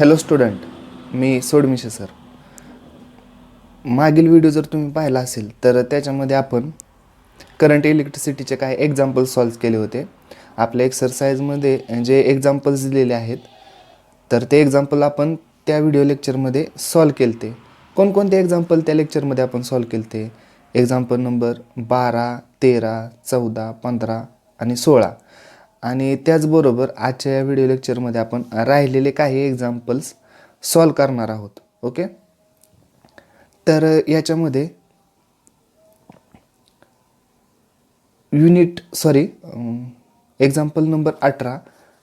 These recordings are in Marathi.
हॅलो स्टुडंट, मी सोडमिशे सर. मागील व्हिडिओ जर तुम्ही पाहिला असेल तर त्याच्यामध्ये आपण करंट इलेक्ट्रिसिटीचे काही एक्झाम्पल्स सॉल्व केले होते. आपल्या एक्सरसाइजमध्ये जे एक्झाम्पल्स दिलेले आहेत तर ते एक्झाम्पल आपण त्या व्हिडिओ लेक्चरमध्ये सॉल्व केले ते. कोणकोणते एक्झाम्पल त्या लेक्चरमध्ये आपण सॉल्व केले ते? एक्झाम्पल नंबर 12, 13, 14, 15 आणि 16. आणि त्याचबरोबर आजच्या या व्हिडिओ लेक्चरमध्ये आपण राहिलेले काही एक्झाम्पल्स सॉल्व करणार आहोत. ओके, तर याच्यामध्ये एक्झाम्पल नंबर 18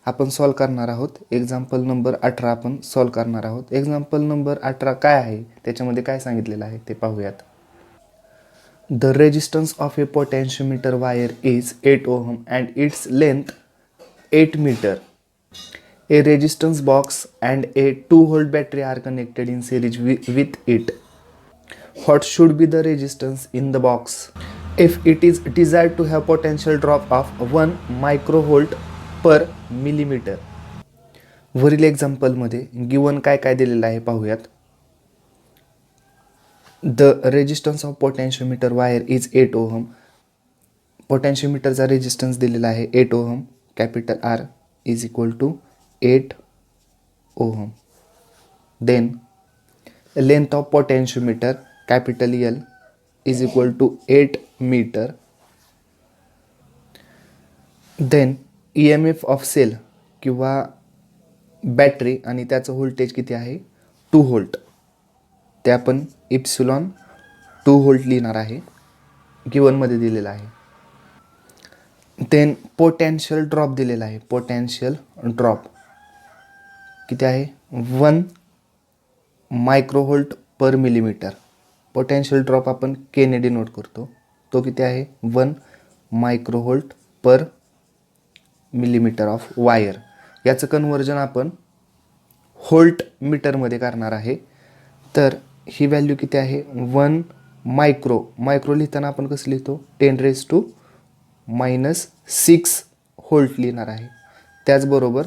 आपण सॉल्व करणार आहोत. एक्झाम्पल नंबर 18 आपण सॉल्व करणार आहोत. एक्झाम्पल नंबर 18 काय आहे, त्याच्यामध्ये काय सांगितलेलं आहे ते पाहूयात. The resistance of a potentiometer wire is 8 ohm and its length 8 meter. A resistance box and a 2-volt battery are connected in series with it. What should be the resistance in the box if it is desired to have potential drop of 1 microvolt per millimeter? वरील एक्झाम्पलमध्ये गिवन काय काय दिलेलं आहे पाहूयात. The resistance of potentiometer wire is 8 ohm. पोटॅन्शियोमीटरचा रेजिस्टन्स दिलेला आहे 8 ohm. Capital R is equal to 8 ohm. Then length of potentiometer capital L is equal to 8 meter. Then EMF of cell किंवा बॅटरी आणि त्याचं व्होल्टेज किती आहे 2 व्होल्ट. ते आपण इप्सिलॉन 2 व्होल्ट लिहिणार आहे, गिवनमध्ये दिलेला आहे. देन पोटॅन्शियल ड्रॉप दिलेला आहे. पोटॅन्शियल ड्रॉप किती आहे 1 मायक्रोव्होल्ट पर मिलीमीटर. पोटॅन्शियल ड्रॉप आपण केने डिनोट करतो, तो किती आहे 1 microvolt per millimetre of wire. याचं कन्वर्जन आपण व्होल्ट मीटरमध्ये करणार आहे. तर ही व्हॅल्यू किती आहे 1 मायक्रो लिहिताना आपण कसं लिहितो 10⁻⁻⁶ व्होल्ट लिहिणार आहे. त्याचबरोबर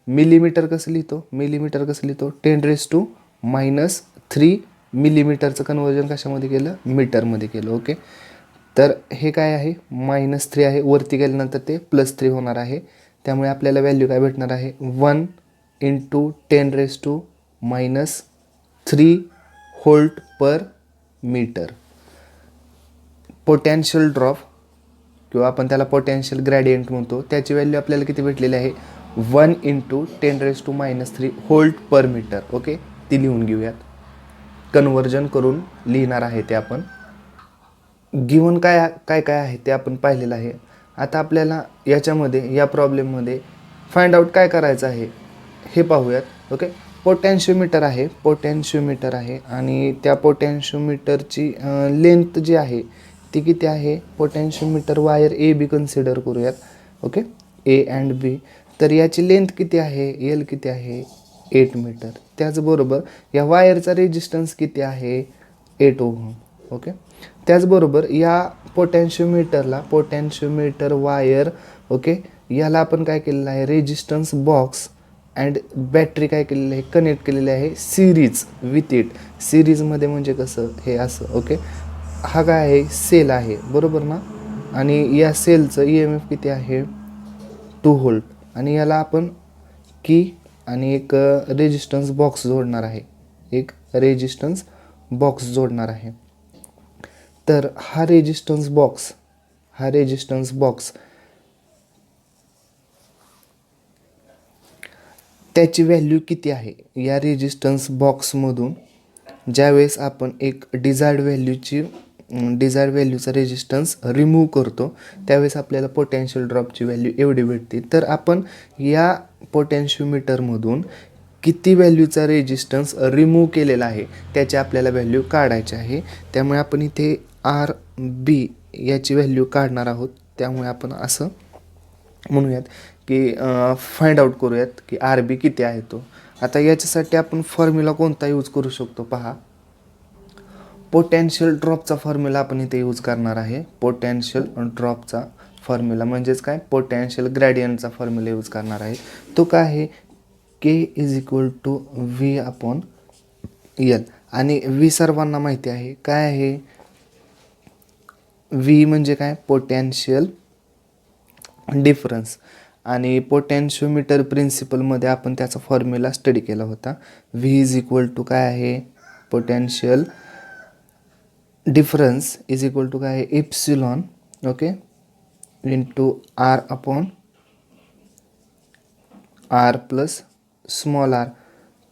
मिलीमीटर कसं लिहितो 10⁻³ मिलीमीटरचं कन्वर्जन कशामध्ये केलं मीटरमध्ये केलं. ओके, तर हे काय आहे -3 आहे, वरती गेल्यानंतर ते +3 होणार आहे. त्यामुळे आपल्याला व्हॅल्यू काय भेटणार आहे 1 × 10⁻³ व्होल्ट पर मीटर. पोटॅन्शियल ड्रॉप किंवा आपण त्याला पोटॅन्शियल ग्रॅडियंट म्हणतो, त्याची व्हॅल्यू आपल्याला किती भेटलेली आहे 1 × 10⁻³ व्होल्ट पर मीटर. ओके, ती लिहून घेऊयात, कन्वर्जन करून लिहिणार आहे ते आपण. गिवन काय आहे ते आपण पाहिलेलं आहे. आता आपल्याला याच्यामध्ये या प्रॉब्लेममध्ये फाइंड आउट काय करायचं आहे हे पाहूयात. ओके, पोटॅन्शियोमीटर आहे आणि त्या पोटॅन्शियोमीटरची लेंथ जी आहे ती किती आहे. पोटॅन्शियोमीटर वायर ए बी कन्सिडर करूयात. ओके, ए अँड बी. तर याची लेंथ किती आहे एल किती आहे 8 मीटर. त्याचबरोबर या वायरचा रेजिस्टन्स किती आहे 8 ओहम. ओके, त्याचबरोबर या पोटॅन्शियोमीटर वायर ओके याला आपण काय केलेलं आहे रेजिस्टन्स बॉक्स अँड बॅटरी काय केलेली आहे कनेक्ट केलेली आहे सिरीज विथ इट. सिरीजमध्ये म्हणजे कसं हे असं. ओके, हा काय आहे सेल आहे बरोबर ना, आणि या सेलचं EMF किती आहे 2 व्होल्ट. आणि याला आपण की आणि एक रेजिस्टन्स बॉक्स जोडणार आहे. तर हा रेजिस्टन्स बॉक्स त्याची व्हॅल्यू किती आहे. या रेजिस्टन्स बॉक्समधून ज्यावेळेस आपण एक डिझायर्ड व्हॅल्यूचा रेजिस्टन्स रिमूव्ह करतो त्यावेळेस आपल्याला पोटॅन्शियल ड्रॉपची व्हॅल्यू एवढी भेटते. तर आपण या पोटॅन्शियोमीटरमधून किती व्हॅल्यूचा रेजिस्टन्स रिमूव्ह केलेला आहे त्याची आपल्याला व्हॅल्यू काढायची आहे. त्यामुळे आपण इथे RB याची व्हॅल्यू काढणार आहोत. त्यामुळे आपण असं म्हणूयात की फाइंड आउट करूयात की RB किती आहे तो. आता याच्यासाठी आपण फॉर्म्युला कोणता यूज करू शकतो पहा. पोटॅन्शियल ड्रॉपचा फॉर्म्युला आपण इथे यूज करणार आहे. पोटॅन्शियल ड्रॉपचा फॉर्म्युला म्हणजेच काय पोटॅन्शियल ग्रॅडियंटचा फॉर्म्युला यूज करणार आहे. तो काय आहे K is equal to V upon L. आणि व्ही सर्वांना माहिती आहे काय आहे. व्ही म्हणजे काय, पोटॅन्शियल डिफरन्स. आणि पोटॅन्शिओमीटर प्रिन्सिपलमध्ये आपण त्याचा फॉर्म्युला स्टडी केला होता. व्ही इज इक्वल टू काय आहे, potential difference is equal to काय आहे, epsilon okay into R upon R plus small R.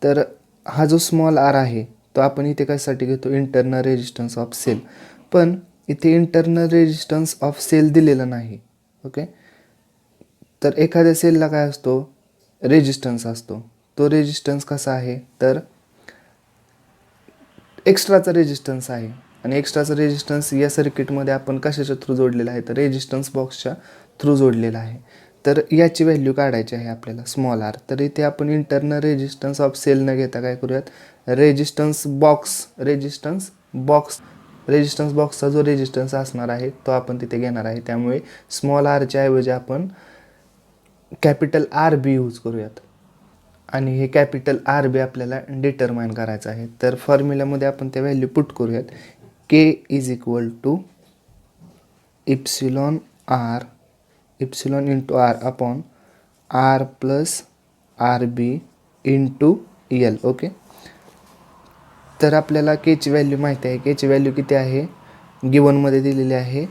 तर हा जो स्मॉल आर आहे तो आपण इथे कशासाठी घेतो, इंटरनल रेजिस्टन्स ऑफ सेल. पण इथे इंटरनल रेजिस्टन्स ऑफ सेल दिलेला नाही. ओके, तर एखाद्या सेलला काय असतो, रेजिस्टन्स असतो. तो रेजिस्टन्स कसा आहे, तर एक्स्ट्राचा रेजिस्टन्स आहे. आणि एक्स्ट्राचा रेजिस्टन्स या सर्किटमध्ये आपण कशाच्या थ्रू जोडलेला आहे, तर रेजिस्टन्स बॉक्सच्या थ्रू जोडलेला आहे. तर याची व्हॅल्यू काढायची आहे आपल्याला, स्मॉल आर. तर इथे आपण इंटरनल रेजिस्टन्स ऑफ सेल न घेता काय करूयात, रेजिस्टन्स बॉक्सचा जो रेजिस्टन्स असणार आहे तो आपण तिथे घेणार आहे. त्यामुळे स्मॉल आरच्या ऐवजी आपण कॅपिटल आर बी यूज करूयात. आणि हे कॅपिटल आर बी आपल्याला डिटरमाइन करायचं आहे. तर फॉर्म्युल्यामध्ये आपण त्या व्हॅल्यू पुट करूयात. K is equal to epsilon into R upon R plus R B into L. Okay, तर आपल्याला केची व्हॅल्यू माहिती आहे. केची व्हॅल्यू किती आहे, गिवनमध्ये दिलेली आहे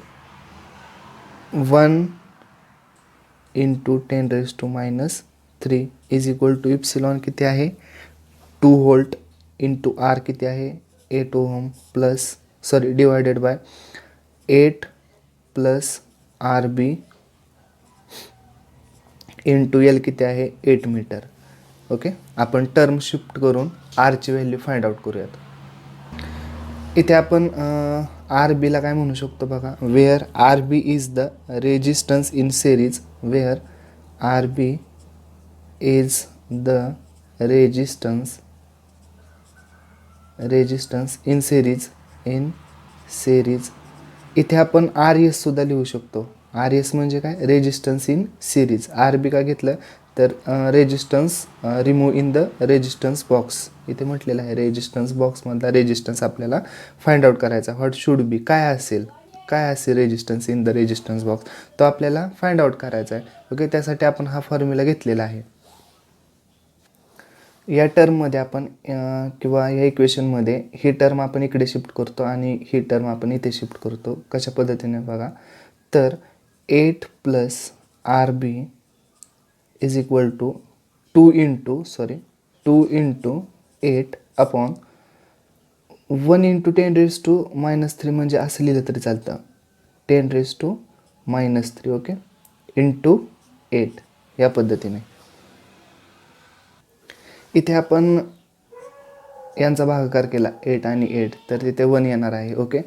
1 into 10⁻³ is equal to epsilon किती आहे 2 व्होल्ट इंटू आर किती आहे 8 ohm divided by 8 plus R B into L किती आहे 8 मीटर. ओके, आपण टर्म शिफ्ट करून आरची व्हॅल्यू फाइंड आउट करूयात. इथे आपण आर बीला काय म्हणू शकतो बघा, where R B is the resistance in series, where R B is the resistance in series. इथे आपण आर एस सुद्धा लिहू शकतो. आर एस म्हणजे काय, resistance in series. R B का घेतलं तर resistance remove in the resistance box. इथे म्हटलेलं आहे रेजिस्टन्स बॉक्समधला रेजिस्टन्स आपल्याला फाइंड आउट करायचा. व्हॉट शुड बी, काय असेल resistance in the resistance box, तो आपल्याला फाइंड आउट करायचा आहे. ओके, त्यासाठी आपण हा फॉर्म्युला घेतलेला आहे. या टर्ममध्ये आपण किंवा या इक्वेशनमध्ये ही टर्म आपण इकडे शिफ्ट करतो आणि ही टर्म आपण इथे शिफ्ट करतो. कशा पद्धतीने बघा, तर 8 plus R B is equal to 2 into 8 upon 1 into 10⁻³ म्हणजे असं लिहिलं तरी चालतं, 10⁻³ ओके इंटू 8 या पद्धतीने. इथे आपण यांचा भागाकार केला 8 आणि 8 तर तिथे 1 येणार आहे. ओके,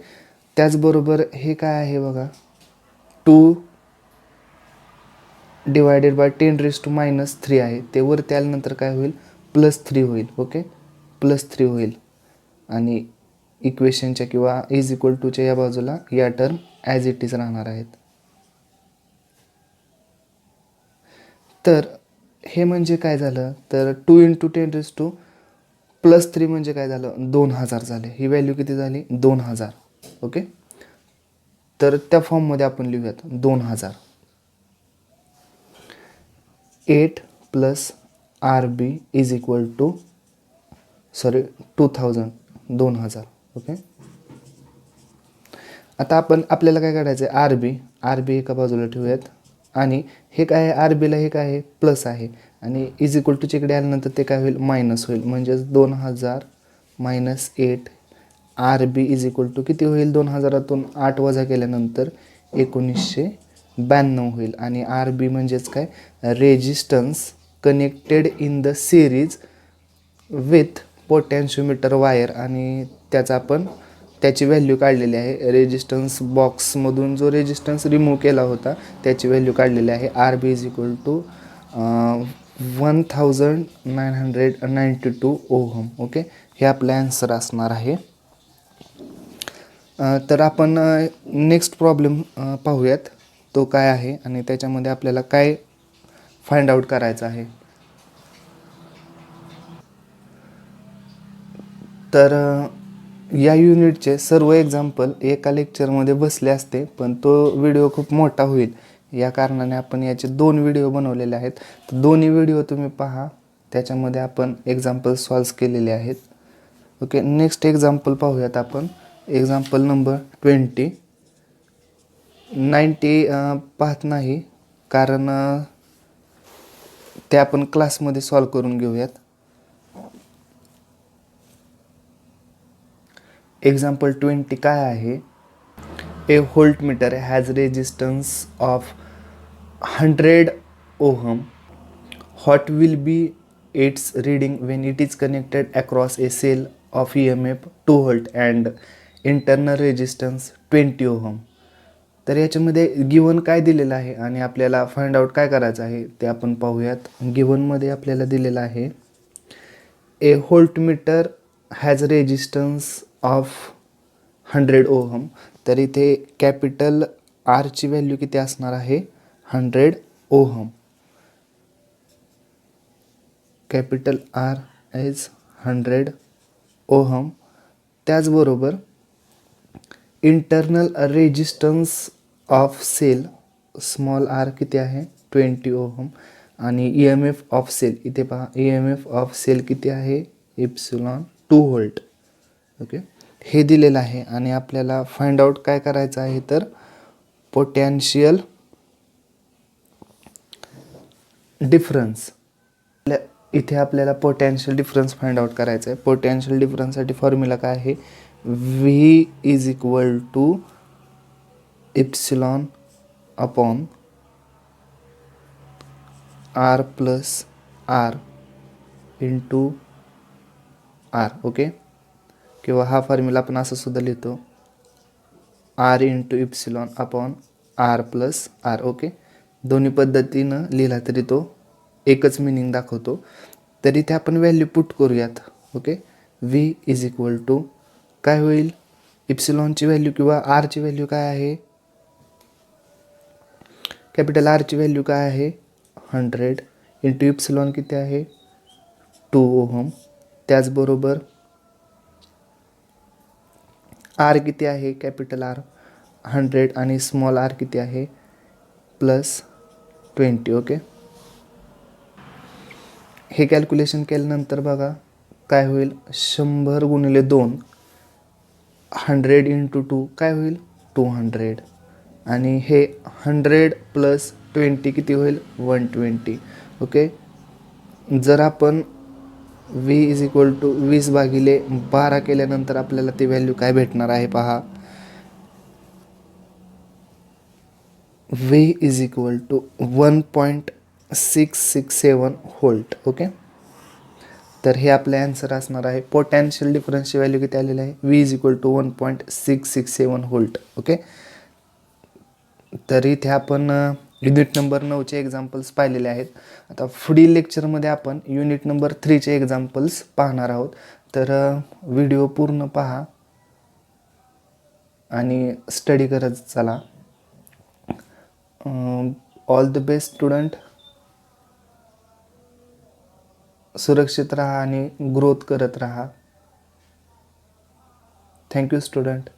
त्याचबरोबर हे काय आहे बघा, 2 डिवायडेड बाय 10⁻³ आहे. ते वरती आल्यानंतर काय होईल, +3 होईल. ओके, +3 होईल. आणि इक्वेशनच्या किंवा इज इक्वल टूच्या या बाजूला या टर्म ॲज इट इज राहणार आहेत. तर हे म्हणजे काय झालं, तर 2 इंटू 10⁻³ +3 म्हणजे काय झालं, 2000 झाले. ही व्हॅल्यू किती झाली, 2000. ओके, तर त्या फॉर्ममध्ये आपण लिहूयात 2000. 8 plus R B is equal to 2000. Okay, आता आपल्याला काय काढायचं आहे, आर बी एका बाजूला ठेवूयात. आणि हे काय आहे, आर बीला हे काय आहे, प्लस आहे. आणि इज इक्वल टूच्या इकडे आल्यानंतर ते काय होईल, मायनस होईल. म्हणजेच 2000 minus 8 R B is equal to किती होईल, 2000तून 8 वजा केल्यानंतर 1992 होईल. आणि आर बी म्हणजेच काय, resistance connected in the series with potentiometer wire. आणि त्याची व्हॅल्यू काढलेली आहे. रेजिस्टन्स बॉक्समधून जो रेजिस्टन्स रिमूव्ह केला होता त्याची व्हॅल्यू काढलेली आहे. R B is equal to 1992 ohm. Okay, हे आपलं ॲन्सर असणार आहे. तर आपण नेक्स्ट प्रॉब्लेम पाहूयात, तो काय आहे आणि त्याच्यामध्ये आपल्याला काय फाइंड आउट करायचं आहे. तर या युनिटचे सर्व एक्झाम्पल एका लेक्चरमध्ये बसले असते, पण तो व्हिडिओ खूप मोठा होईल या कारणाने आपण याचे 2 व्हिडिओ बनवलेले आहेत. तर दोन्ही व्हिडिओ तुम्ही पहा, त्याच्यामध्ये आपण एक्झाम्पल सॉल्व्ह केलेले आहेत. ओके, नेक्स्ट एक्झाम्पल पाहूयात आपण. Example number 20. 90 पाहत नाही, कारण ते आपण क्लासमध्ये सॉल्व्ह करून घेऊयात. एक्झाम्पल 20 काय आहे? A voltmeter has resistance of 100 ohm. What will be its reading when it is connected across a cell of EMF 2 volt and internal resistance 20 ohm? तर याच्यामध्ये गिवन काय दिलेलं आहे आणि आपल्याला फाइंड आउट काय करायचं आहे ते आपण पाहूयात. गिवनमध्ये आपल्याला दिलेलं आहे a voltmeter has resistance of 100 ohm. तर इथे कॅपिटल आरची व्हॅल्यू किती असणार आहे? 100 ohm. Capital R is 100 ohm. त्याचबरोबर internal resistance of cell small R किती आहे? 20 ओहम. आणि E M F of cell इथे पहा, E M F of cell किती आहे? Epsilon 2 volt. ओके, हे दिलेलं आहे आणि आपल्याला फाइंड आउट काय करायचं आहे तर पोटॅन्शियल डिफरन्स. इथे आपल्याला पोटॅन्शियल डिफरन्स फाइंड आउट करायचा आहे. पोटॅन्शियल डिफरन्ससाठी फॉर्म्युला काय आहे? V is equal to epsilon upon R plus R into R. Okay, किंवा हा फॉर्म्युला आपण असं सुद्धा लिहितो, R into epsilon upon R plus R. Okay, दोन्ही पद्धतीनं लिहिला तरी तो एकच मिनिंग दाखवतो. तर इथे आपण व्हॅल्यू पुट करूयात. Okay, V is equal to काय होईल? इप्सिलॉनची व्हॅल्यू किंवा आरची व्हॅल्यू काय आहे? कॅपिटल आरची व्हॅल्यू काय आहे? 100 इंटू इप्सिलॉन किती आहे? 2 ओहम. त्याचबरोबर आर किती आहे? कॅपिटल आर 100 आणि स्मॉल आर किती आहे? प्लस 20. ओके, हे कॅल्क्युलेशन केल्यानंतर बघा काय होईल? 100 गुणिले 2, 100 इंटू 2 काय होईल? 200. आणि हे 100 प्लस 20 किती होईल? 120. ओके, जर आपण व्ही इज इक्वल टू 20/12 केल्यानंतर आपल्याला ती व्हॅल्यू काय भेटणार आहे पहा. V is equal to 1.667 volt. Okay, तर हे आपलं ॲन्सर असणार आहे. पोटॅन्शियल डिफरन्सची व्हॅल्यू किती आलेली आहे? V is equal to 1.667 volt. Okay, तर इथे आपण युनिट नंबर 9चे एक्झाम्पल्स पाहिलेले आहेत. आता पुढील लेक्चरमध्ये आपण युनिट नंबर 3चे एक्झाम्पल्स पाहणार आहोत. तर व्हिडिओ पूर्ण पहा आणि स्टडी करत चला. All the best student. सुरक्षित राहा आणि ग्रोथ करत राहा. Thank you student.